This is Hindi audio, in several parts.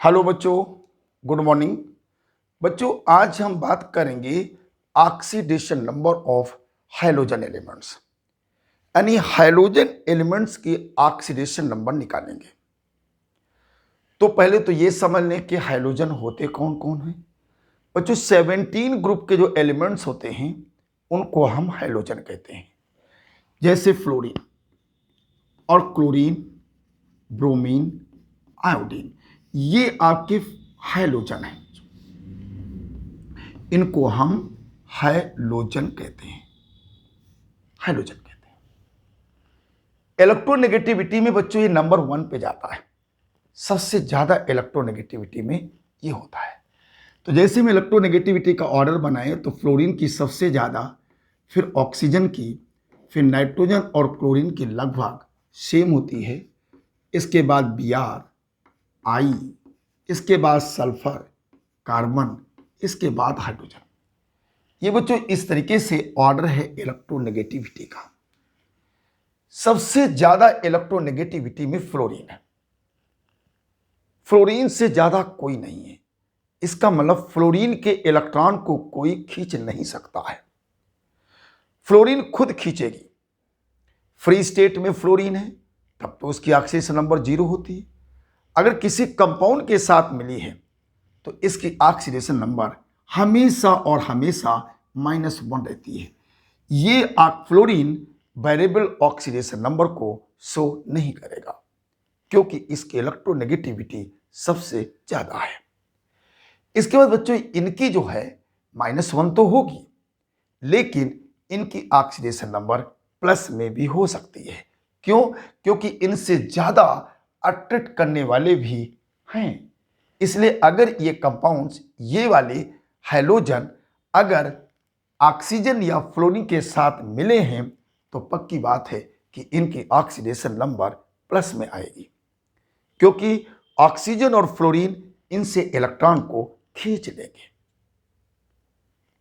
हेलो बच्चों, गुड मॉर्निंग। बच्चों, आज हम बात करेंगे oxidation number of hydrogen elements, यानी हाइड्रोजन एलिमेंट्स की ऑक्सीडेशन नंबर निकालेंगे। तो पहले तो ये समझ लें कि हाइड्रोजन होते कौन कौन हैं। बच्चों, 17 ग्रुप के जो एलिमेंट्स होते हैं उनको हम हाइड्रोजन कहते हैं, जैसे फ्लोरीन और क्लोरीन, ब्रोमीन, आयोडीन। ये आपके हाइड्रोजन हैं, इनको हम हाइड्रोजन कहते हैं। हाइड्रोजन कहते हैं। इलेक्ट्रोनेगेटिविटी में बच्चों ये नंबर 1 पे जाता है। सबसे ज्यादा इलेक्ट्रोनेगेटिविटी में ये होता है। तो जैसे में इलेक्ट्रोनेगेटिविटी का ऑर्डर बनाए तो फ्लोरीन की सबसे ज्यादा, फिर ऑक्सीजन की, फिर नाइट्रोजन और क्लोरीन की लगभग सेम होती है। इसके बाद Br, I, इसके बाद सल्फर, कार्बन, इसके बाद हाइड्रोजन। ये बच्चों इस तरीके से ऑर्डर है इलेक्ट्रोनेगेटिविटी का। सबसे ज्यादा इलेक्ट्रोनेगेटिविटी में फ्लोरीन है। फ्लोरीन से ज्यादा कोई नहीं है। इसका मतलब फ्लोरीन के इलेक्ट्रॉन को कोई खींच नहीं सकता है। फ्लोरीन खुद खींचेगी। फ्री स्टेट में फ्लोरीन है तब तो उसकी ऑक्सीडेशन नंबर 0 होती है। अगर किसी कंपाउंड के साथ मिली है तो इसकी ऑक्सीडेशन नंबर हमेशा और हमेशा -1 रहती है। ये फ्लोरीन वेरिएबल ऑक्सीडेशन नंबर को शो नहीं करेगा क्योंकि इसकी इलेक्ट्रोनेगेटिविटी सबसे ज्यादा है। इसके बाद बच्चों इनकी जो है -1 तो होगी, लेकिन इनकी ऑक्सीडेशन नंबर प्लस में भी हो सकती है। क्यों? क्योंकि इनसे ज्यादा अट्रैक्ट करने वाले भी हैं। इसलिए अगर ये कंपाउंड्स, ये वाले हाइड्रोजन अगर ऑक्सीजन या फ्लोरीन के साथ मिले हैं तो पक्की बात है कि इनकी ऑक्सीडेशन नंबर प्लस में आएगी, क्योंकि ऑक्सीजन और फ्लोरीन इनसे इलेक्ट्रॉन को खींच लेंगे।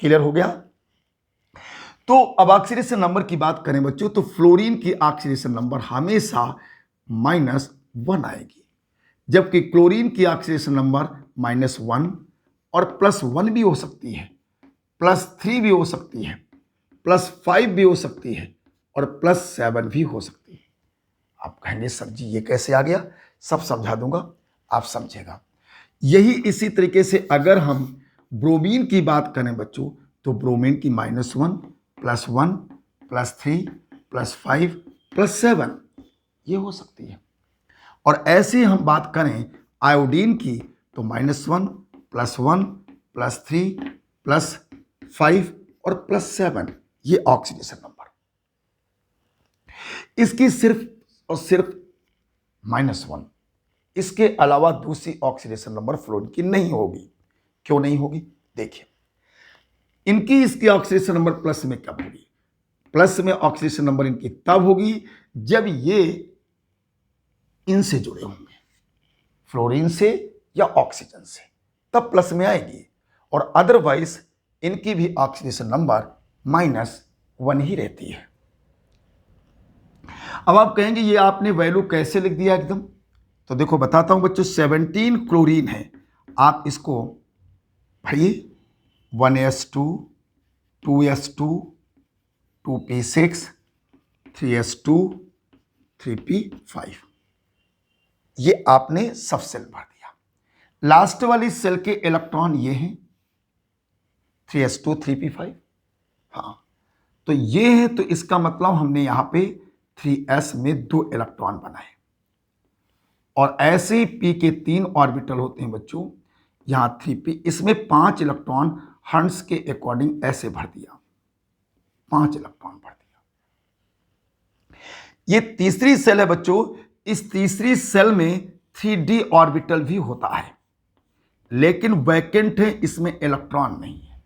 क्लियर हो गया? तो अब ऑक्सीडेशन नंबर की बात करें बच्चों, तो फ्लोरीन की ऑक्सीडेशन नंबर हमेशा -1 आएगी, जबकि क्लोरीन की ऑक्सीडेशन नंबर -1 और +1 भी हो सकती है, +3 भी हो सकती है, +5 भी हो सकती है और +7 भी हो सकती है। आप कहेंगे सर जी ये कैसे आ गया? सब समझा दूंगा, आप समझेगा। यही इसी तरीके से अगर हम ब्रोमीन की बात करें बच्चों, तो ब्रोमीन की -1, +1, +3, +5, +7 ये हो सकती है। और ऐसे हम बात करें आयोडीन की तो -1, +1, +3, +5 और +7 ये ऑक्सीडेशन नंबर। इसकी सिर्फ और सिर्फ -1, इसके अलावा दूसरी ऑक्सीडेशन नंबर फ्लोरीन की नहीं होगी। क्यों नहीं होगी? देखिए, इनकी इसकी ऑक्सीडेशन नंबर प्लस में कब होगी? प्लस में ऑक्सीडेशन नंबर इनकी तब होगी जब ये इनसे जुड़े होंगे, फ्लोरीन से या ऑक्सीजन से, तब प्लस में आएगी। और अदरवाइज इनकी भी ऑक्सीडेशन नंबर -1 ही रहती है। अब आप कहेंगे ये आपने वैल्यू कैसे लिख दिया एकदम? तो देखो बताता हूं बच्चों, 17 क्लोरीन है। आप इसको पढ़िए, 1s2, 2s2, 2p6, 3s2, 3p5, ये आपने सब सेल भर दिया। लास्ट वाली सेल के इलेक्ट्रॉन ये हैं 3s2, 3p5। हाँ, तो ये है, तो इसका मतलब हमने यहां पे 3s में 2 इलेक्ट्रॉन बनाए। और ऐसे ही p के 3 ऑर्बिटल होते हैं बच्चों, यहां 3p, इसमें 5 इलेक्ट्रॉन हर्ट्ज के अकॉर्डिंग ऐसे भर दिया, 5 इलेक्ट्रॉन भर दिया। ये तीसरी सेल है बच्चों। इस तीसरी सेल में 3d ऑर्बिटल भी होता है, लेकिन वैकेंट है, इसमें इलेक्ट्रॉन नहीं है,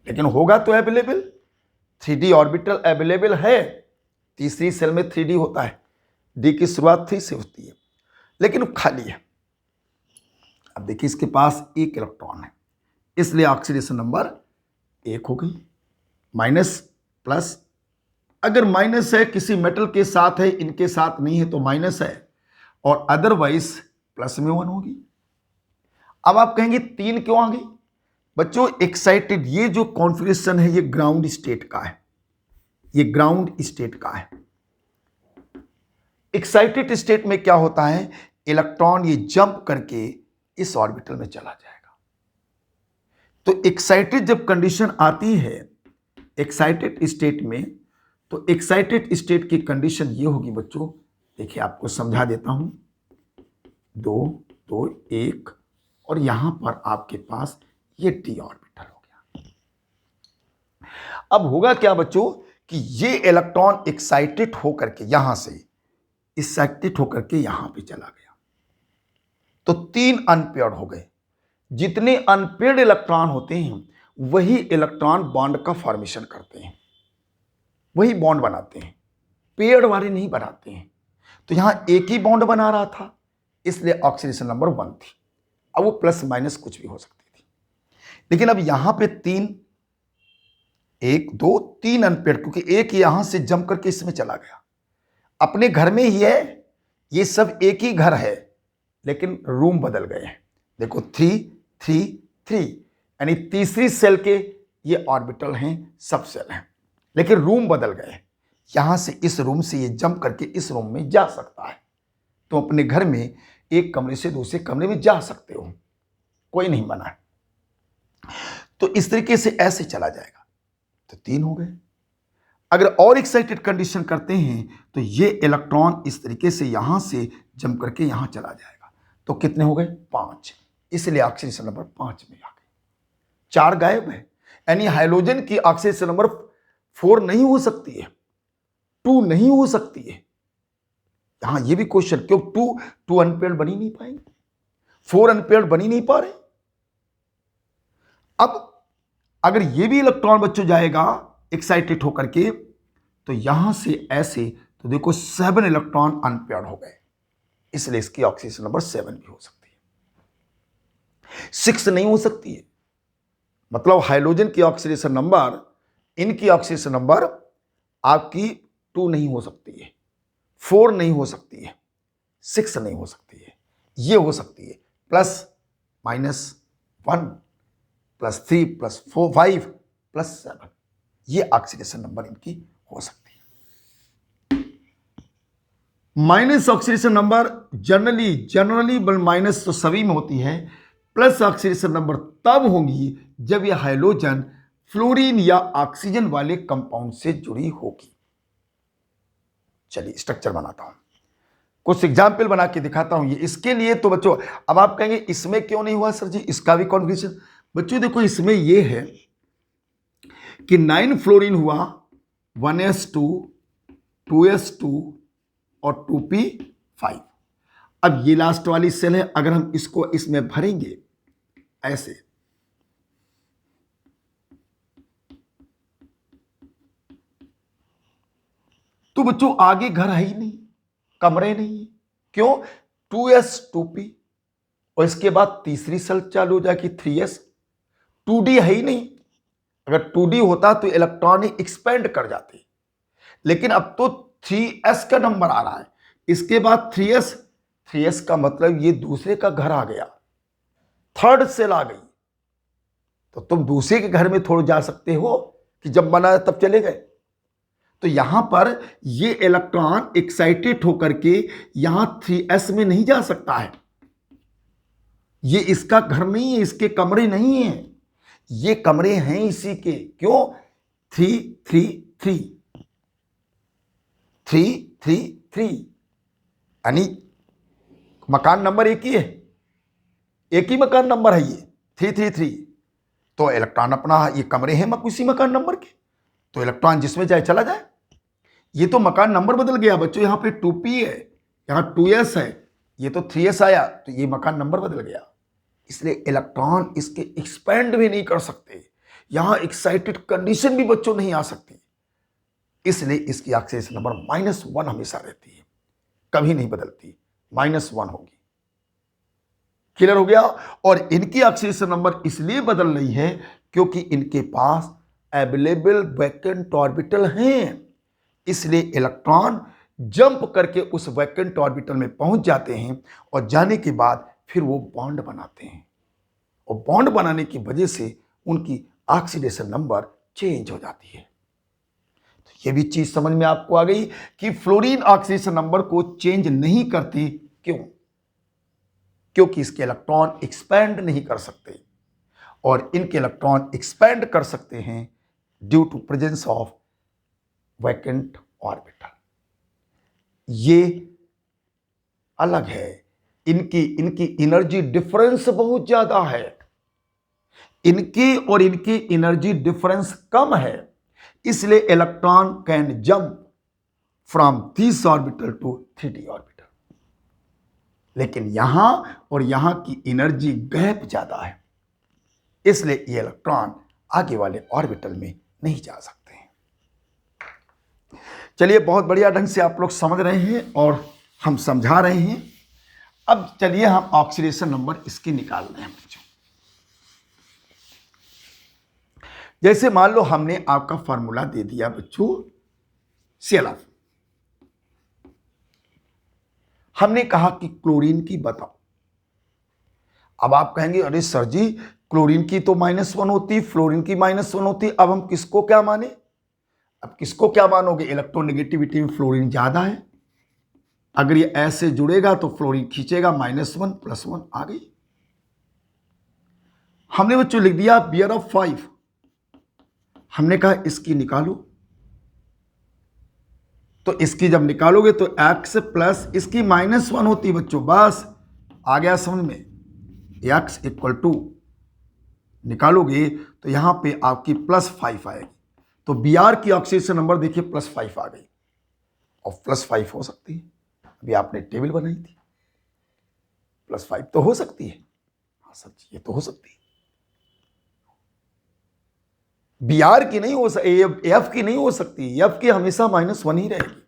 लेकिन होगा तो अवेलेबल। 3d ऑर्बिटल अवेलेबल है। तीसरी सेल में 3d होता है, d की शुरुआत 3 से होती है, लेकिन खाली है। अब देखिए, इसके पास 1 इलेक्ट्रॉन है, इसलिए ऑक्सीडेशन नंबर 1 हो गई। माइनस प्लस, अगर माइनस है किसी मेटल के साथ है, इनके साथ नहीं है तो माइनस है, और अदरवाइज प्लस में 1 होगी। अब आप कहेंगे 3 क्यों आ गई? बच्चों एक्साइटेड, ये जो कॉन्फिगरेशन है ये ग्राउंड स्टेट का है, ये ग्राउंड स्टेट का है। एक्साइटेड स्टेट में क्या होता है, इलेक्ट्रॉन ये जंप करके इस ऑर्बिटल में चला जाएगा। तो एक्साइटेड जब कंडीशन आती है एक्साइटेड स्टेट में, तो एक्साइटेड स्टेट की कंडीशन ये होगी बच्चों, देखिए आपको समझा देता हूं, 2 2 1 और यहां पर आपके पास ये डी ऑर्बिटल हो गया। अब होगा क्या बच्चों कि ये इलेक्ट्रॉन एक्साइटेड होकर के यहां से एक्साइटेड होकर के यहां पे चला गया, तो 3 अनपेयर्ड हो गए। जितने अनपेयर्ड इलेक्ट्रॉन होते हैं वही इलेक्ट्रॉन बॉन्ड का फॉर्मेशन करते हैं, वही बॉन्ड बनाते हैं, पेयर्ड वाले नहीं बनाते हैं। तो यहां एक ही बॉन्ड बना रहा था, इसलिए ऑक्सीडेशन नंबर 1 थी। अब वो प्लस माइनस कुछ भी हो सकती थी, लेकिन अब यहां पे 3 1 2 3 अनपेयर्ड, क्योंकि एक यहां से जंप करके इसमें चला गया। अपने घर में ही है, ये सब एक ही घर है, लेकिन रूम बदल गए हैं। देखो 3 3 3, यानी तीसरी सेल के ये ऑर्बिटल हैं, सब सेल हैं, लेकिन रूम बदल गए। यहां से इस रूम से ये जंप करके इस रूम में जा सकता है। तो अपने घर में एक कमरे से दूसरे कमरे में जा सकते हो, कोई नहीं मना है। तो इस तरीके से ऐसे चला जाएगा, तो 3 हो गए। अगर और एक्साइटेड कंडीशन करते हैं तो ये इलेक्ट्रॉन इस तरीके से यहां से जंप करके यहां चला जाएगा, तो कितने हो गए? 5। इसलिए ऑक्सीडेशन नंबर 5 में आ गए। 4 गायब है, यानी हाइड्रोजन की ऑक्सीडेशन नंबर 4 नहीं हो सकती है, 2 नहीं हो सकती है। यहां ये भी क्वेश्चन, क्यों 2 अनपेयर्ड बनी नहीं पाएंगे, 4 अनपेयर्ड बनी नहीं पा रहे। अब अगर ये भी इलेक्ट्रॉन बच्चों जाएगा एक्साइटेड होकर के, तो यहां से ऐसे, तो देखो 7 इलेक्ट्रॉन अनपेयर्ड हो गए, इसलिए इसकी ऑक्सीडेशन नंबर 7 भी हो सकती है, 6 नहीं हो सकती है। मतलब हाइड्रोजन की ऑक्सीडेशन नंबर, इनकी ऑक्सीडेशन नंबर आपकी 2 नहीं हो सकती है, 4 नहीं हो सकती है, 6 नहीं हो सकती है। ये हो सकती है +-1 +3 +4 5 +7, ये ऑक्सीडेशन नंबर इनकी हो सकती है। Minus oxidation number generally minus तो सभी में होती है, प्लस ऑक्सीडेशन नंबर तब होगी जब यह हाइड्रोजन फ्लोरीन या ऑक्सीजन वाले कंपाउंड से जुड़ी होगी। चलिए स्ट्रक्चर बनाता हूं, कुछ एग्जाम्पल बना के दिखाता हूं। ये इसके लिए तो बच्चों, अब आप कहेंगे इसमें क्यों नहीं हुआ सर जी, इसका भी कॉन्फिगरेशन। बच्चों देखो इसमें यह है कि 9 फ्लोरीन हुआ, 1s2 2s2 और 2p5। अब ये लास्ट वाली सेल है, अगर हम इसको इसमें भरेंगे ऐसे, तो बच्चों आगे घर है ही नहीं, कमरे नहीं है। क्यों? 2s 2p, और इसके बाद तीसरी सेल चालू हो जाएगी 3s। 2d है ही नहीं, अगर 2d होता तो इलेक्ट्रॉन एक्सपेंड कर जाते, लेकिन अब तो 3s का नंबर आ रहा है, इसके बाद 3s का मतलब ये दूसरे का घर आ गया, थर्ड सेल आ गई। तो तुम दूसरे के घर में थोड़ा जा सकते हो कि जब बना तब चले गए। तो यहां पर ये इलेक्ट्रॉन एक्साइटेड होकर के यहां 3s में नहीं जा सकता है, ये इसका घर नहीं है, इसके कमरे नहीं है, ये कमरे हैं इसी के। क्यों? 3 3 3 3 3 3, यानी मकान नंबर एक ही है, एक ही मकान नंबर है ये 333। तो इलेक्ट्रॉन अपना, ये कमरे हैं उसी मकान नंबर के, तो इलेक्ट्रॉन जिसमें जाए चला जाए। ये तो मकान नंबर बदल गया बच्चों, यहां पे 2p है, यहां 2s है, ये तो 3s आया, तो ये मकान नंबर बदल गया। इसलिए इलेक्ट्रॉन इसके एक्सपेंड भी नहीं कर सकते, यहां एक्साइटेड कंडीशन भी बच्चों नहीं आ सकती, इसलिए इसकी ऑक्सीडेशन नंबर -1 हमेशा रहती है, कभी नहीं बदलती, -1 होगी। क्लियर हो गया? और इनकी ऑक्सीडेशन नंबर इसलिए बदल रही है क्योंकि इनके पास अवेलेबल वैकेंट ऑर्बिटल हैं, इसलिए इलेक्ट्रॉन जंप करके उस वैकेंट ऑर्बिटल में पहुंच जाते हैं, और जाने के बाद फिर वो बॉन्ड बनाते हैं, और बॉन्ड बनाने की वजह से उनकी ऑक्सीडेशन नंबर चेंज हो जाती है। तो ये भी चीज समझ में आपको आ गई कि फ्लोरीन ऑक्सीडेशन नंबर को चेंज नहीं करती। क्यों? क्योंकि इसके इलेक्ट्रॉन एक्सपैंड नहीं कर सकते और इनके इलेक्ट्रॉन एक्सपैंड कर सकते हैं due to presence of vacant orbital. ये अलग है, इनकी एनर्जी डिफरेंस बहुत ज्यादा है, इनकी और इनकी एनर्जी डिफरेंस कम है, इसलिए electron can jump from this orbital to 3d orbital. लेकिन यहां और यहां की एनर्जी गैप ज्यादा है, इसलिए ये इलेक्ट्रॉन आगे वाले ऑर्बिटल में नहीं जा सकते हैं। चलिए, बहुत बढ़िया ढंग से आप लोग समझ रहे हैं और हम समझा रहे हैं। अब चलिए हम ऑक्सीडेशन नंबर इसकी निकाल रहे हैं बच्चों। जैसे मान लो हमने आपका फॉर्मूला दे दिया बच्चों ClF। हमने कहा कि क्लोरीन की बताओ। अब आप कहेंगे अरे सर जी, क्लोरीन की तो -1 होती, फ्लोरीन की -1 होती, अब हम किसको क्या माने? अब किसको क्या मानोगे? इलेक्ट्रोनेगेटिविटी में फ्लोरीन ज्यादा है, अगर ये ऐसे जुड़ेगा तो फ्लोरीन खींचेगा, -1 +1 आ गई। हमने बच्चों लिख दिया बियर ऑफ 5। हमने कहा इसकी निकालो, तो इसकी जब निकालोगे तो x प्लस इसकी -1 होती बच्चों, बस आ गया समझ में। x = निकालोगे तो यहां पे आपकी +5 आएगी, तो Br की ऑक्सीडेशन नंबर देखिए +5 आ गई, और +5 हो सकती है। अभी आपने टेबल बनाई थी, +5 तो हो सकती है। हाँ सर जी, ये तो हो सकती है। Br की नहीं हो सकती, F की नहीं हो सकती, F की हमेशा -1 ही रहेगी।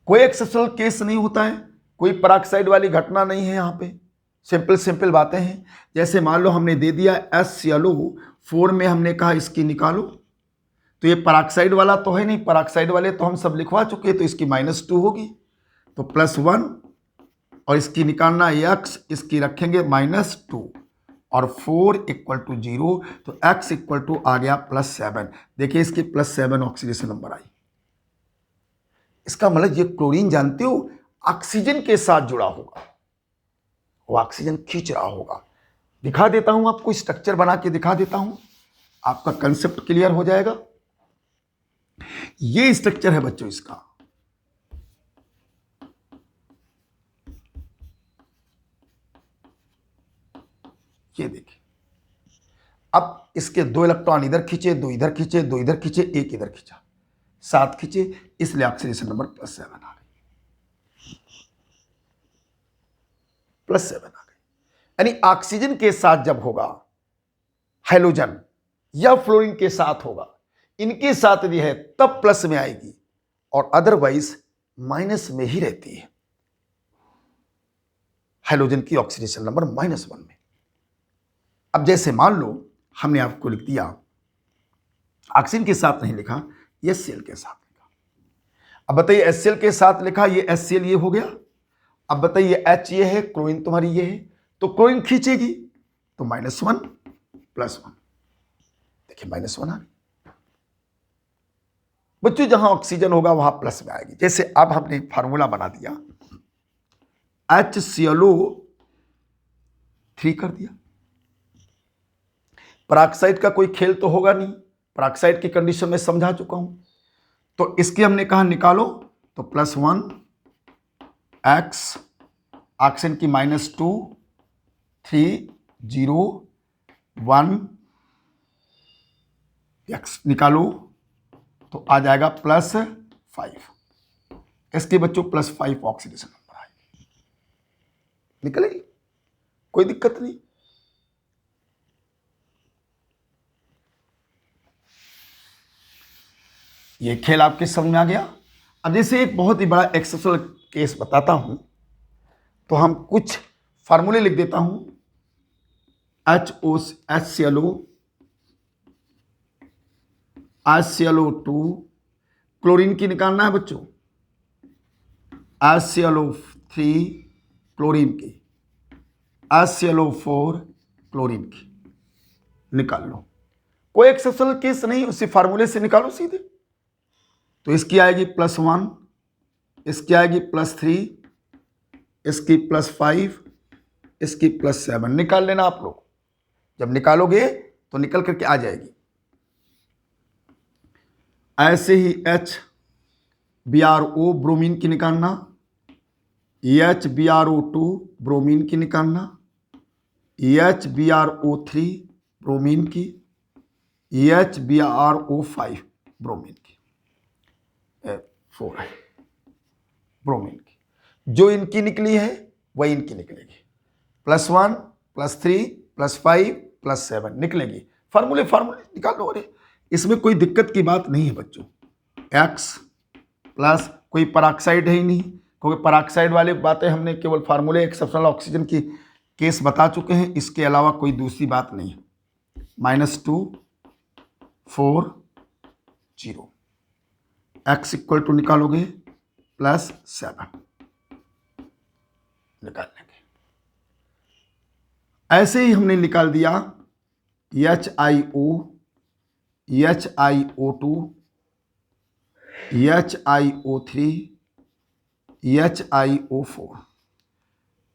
कोई एक्सेप्शनल केस नहीं होता है, कोई पराक्साइड वाली घटना नहीं है। यहां पे सिंपल बातें हैं। जैसे मान लो हमने दे दिया HClO4 में, हमने कहा इसकी निकालो, तो ये पराक्साइड वाला तो है नहीं, पराक्साइड वाले तो हम सब लिखवा चुके हैं, तो इसकी -2 होगी, तो +1, और इसकी निकालना x, इसकी रखेंगे -2, और 4 = 0, तो x = आ गया +7। देखिए इसकी +7 ऑक्सीडेशन नंबर आई। इसका मतलब ये क्लोरीन जानते हो ऑक्सीजन के साथ जुड़ा होगा, वो ऑक्सीजन खींच रहा होगा। दिखा देता हूं आपको, स्ट्रक्चर बना के दिखा देता हूं, आपका कंसेप्ट क्लियर हो जाएगा। ये स्ट्रक्चर है बच्चों इसका। ये देखिए, अब इसके 2 इलेक्ट्रॉन इधर खींचे, 2 इधर खींचे, 2 इधर खींचे, 1 इधर खींचा, 7 खींचे, इसलिए ऑक्सीडेशन नंबर +7 आ गई, +7 आ गई। यानी ऑक्सीजन के साथ जब होगा हाइड्रोजन या फ्लोरीन के साथ होगा, इनके साथ भी है तब प्लस में आएगी, और अदरवाइज माइनस में ही रहती है। हाइड्रोजन की ऑक्सीडेशन नंबर -1 में। अब जैसे मान लो हमने आपको लिख दिया, ऑक्सीजन के साथ नहीं लिखा, HCl के साथ लिखा। अब बताइए HCl के साथ लिखा, ये HCl ये हो गया। अब बताइए H ये है, क्लोरीन तुम्हारी ये है, तो क्लोरीन खींचेगी, तो -1 +1, देखिए -1 आ गई। बच्चों जहां ऑक्सीजन होगा वहां प्लस में आएगी। जैसे अब हमने फार्मूला बना दिया, HClO3 कर दिया। पराक्साइड का कोई खेल तो होगा नहीं, पराक्साइड की कंडीशन में समझा चुका हूं, तो इसकी हमने कहा निकालो, तो +1 x, ऑक्सीजन की -2, 3, 0, 1 x निकालो, तो आ जाएगा +5। इसके बच्चों +5 ऑक्सीडेशन नंबर आएगी, निकलेगी, कोई दिक्कत नहीं। ये खेल आपके समझ में आ गया। अब जैसे एक बहुत ही बड़ा एक्सेप्शनल केस बताता हूं, तो हम कुछ फार्मूले लिख देता हूं। HClO2, क्लोरीन की निकालना है बच्चों, HClO3 क्लोरीन की, HClO4 क्लोरीन की, निकाल लो। कोई एक्सेप्शनल केस नहीं, उसी फार्मूले से निकालो सीधे। तो इसकी आएगी +1, इसकी आएगी +3, इसकी +5, इसकी +7। निकाल लेना आप लोग, जब निकालोगे तो निकल करके आ जाएगी। ऐसे ही HBrO ब्रोमीन की निकालना, HBrO2 ब्रोमीन की निकालना, HBrO3 ब्रोमीन की, HBrO5 ब्रोमीन की, 4 है ब्रोमीन की। जो इनकी निकली है वही इनकी निकलेगी, +1, +3, +5, +7 निकलेगी। फार्मूले निकाल लो। अरे इसमें कोई दिक्कत की बात नहीं है बच्चों। X प्लस कोई पराक्साइड है ही नहीं, क्योंकि पराक्साइड वाली बातें हमने केवल फार्मूले एक्सेप्शनल ऑक्सीजन की केस बता चुके हैं, इसके अलावा कोई दूसरी बात नहीं है। -2, 4, 0, X = निकालोगे +7 निकाल लेंगे। ऐसे ही हमने निकाल दिया HiO, HiO2, HiO3, HiO4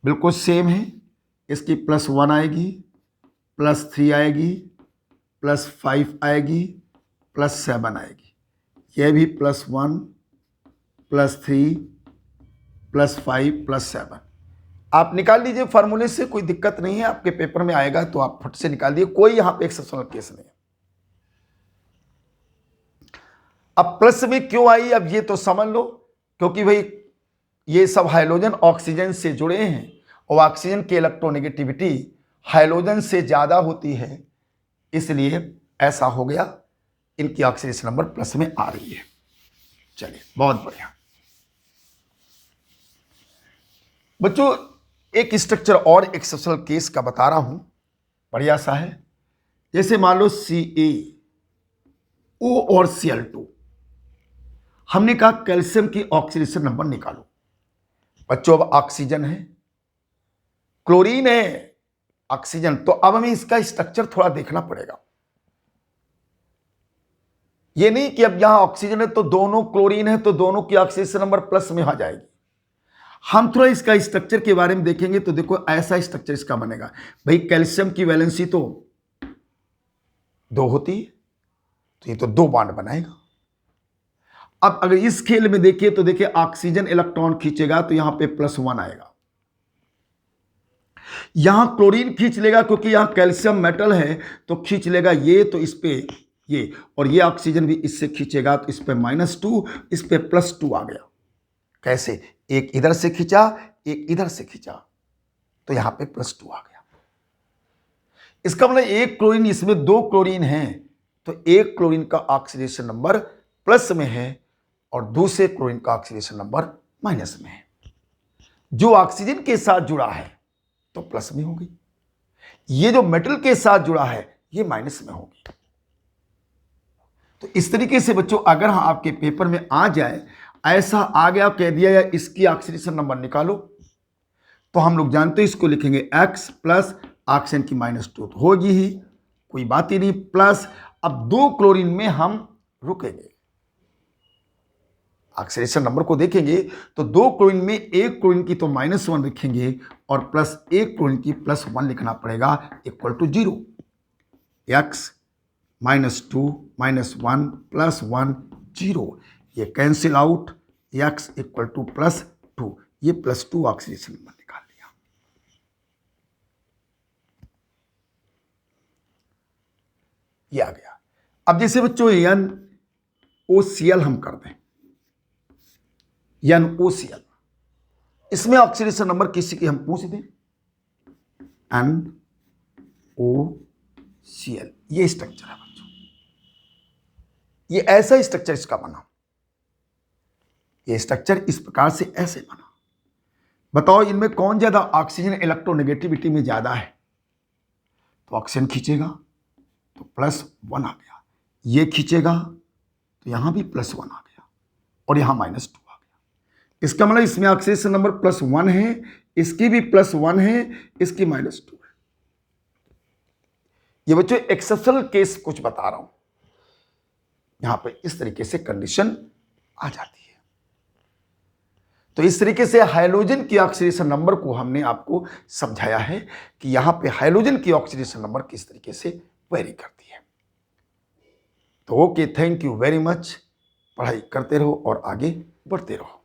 बिल्कुल सेम है। इसकी +1 आएगी, +3 आएगी, +5 आएगी, +7 आएगी। यह भी +1, +3, +5, +7 आप निकाल लीजिए फार्मूले से, कोई दिक्कत नहीं है। आपके पेपर में आएगा तो आप फट से निकाल दिए, कोई यहां पे एक्सेप्शनल केस नहीं है। अब प्लस में क्यों आई, अब ये तो समझ लो, क्योंकि भाई ये सब हाइड्रोजन ऑक्सीजन से जुड़े हैं और ऑक्सीजन की इलेक्ट्रोनेगेटिविटी हाइड्रोजन से ज्यादा होती है, इसलिए ऐसा हो गया। इनकी ऑक्सीडेशन नंबर प्लस में आ रही है। चलिए बहुत बढ़िया बच्चों, एक स्ट्रक्चर और एक्सेप्शनल केस का बता रहा हूं, बढ़िया सा है। जैसे मान लो CaO और Cl2, हमने कहा कैल्शियम की ऑक्सीडेशन नंबर निकालो। बच्चों अब ऑक्सीजन है, क्लोरीन है, ऑक्सीजन, तो अब हमें इसका स्ट्रक्चर थोड़ा देखना पड़ेगा। ये नहीं कि अब यहां ऑक्सीजन है तो दोनों क्लोरीन है तो दोनों की ऑक्सीडेशन नंबर प्लस में आ जाएगी। हम थोड़ा इसका स्ट्रक्चर के बारे में देखेंगे तो देखो ऐसा स्ट्रक्चर इसका बनेगा। भाई कैल्शियम की वैलेंसी तो 2 होती है, तो ये तो 2 बॉन्ड बनाएगा। अब अगर इस खेल में देखिए तो देखिए ऑक्सीजन इलेक्ट्रॉन खींचेगा तो यहां पे +1 आएगा। यहां क्लोरीन खींच लेगा क्योंकि यहां कैल्शियम मेटल है तो खींच लेगा ये, तो इस पे ये, और ये ऑक्सीजन भी इससे खींचेगा तो इस पे -2, इस पे +2 आ गया। कैसे, एक इधर से खींचा एक इधर से खींचा तो यहां पे +2 आ गया। इसका मतलब एक क्लोरीन, इसमें 2 क्लोरीन हैं तो एक क्लोरीन का ऑक्सीडेशन नंबर प्लस में है और दूसरे क्लोरीन का ऑक्सीडेशन नंबर माइनस में है। जो ऑक्सीजन के साथ जुड़ा है तो प्लस में होगी, ये जो मेटल के साथ जुड़ा है ये माइनस में होगी। तो इस तरीके से बच्चों अगर हाँ आपके पेपर में आ जाए, ऐसा आ गया, कह दिया या इसकी ऑक्सीडेशन नंबर निकालो, तो हम लोग जानते हैं इसको लिखेंगे X प्लस ऑक्सीजन की -2 तो होगी ही, कोई बात ही नहीं, प्लस अब 2 क्लोरीन में हम रुकेंगे, ऑक्सीडेशन नंबर को देखेंगे तो 2 क्लोरीन में एक क्लोरीन की तो -1 लिखेंगे और प्लस एक क्लोरीन की +1 लिखना पड़ेगा, = 0। X -2 -1 +1 0, ये कैंसिल आउट, X = +2, ये +2 ऑक्सीडेशन नंबर निकाल लिया। ये आ गया। अब जैसे बच्चों NOCl हम कर दें, NOCl, इसमें ऑक्सीडेशन नंबर किसी की हम पूछ दें, NOCl, ये स्ट्रक्चर है बच्चों, ये ऐसा स्ट्रक्चर इसका बना, ये स्ट्रक्चर इस प्रकार से ऐसे बना। बताओ इनमें कौन ज्यादा ऑक्सीजन इलेक्ट्रोनेगेटिविटी में ज्यादा है, तो ऑक्सीजन खींचेगा तो +1 आ गया, ये खींचेगा तो यहां भी +1 आ गया और यहां -2 आ गया। इसका मतलब इसमें ऑक्सीडेशन नंबर +1 है, इसकी भी +1 है, इसकी -2 है। ये बच्चों एक्सेप्शनल केस कुछ बता रहा हूं, यहां पे इस तरीके से कंडीशन आ जाती है। तो इस तरीके से हाइड्रोजन की ऑक्सीडेशन नंबर को हमने आपको समझाया है कि यहां पे हाइड्रोजन की ऑक्सीडेशन नंबर किस तरीके से वेरी करती है। तो okay, thank you very much. पढ़ाई करते रहो और आगे बढ़ते रहो।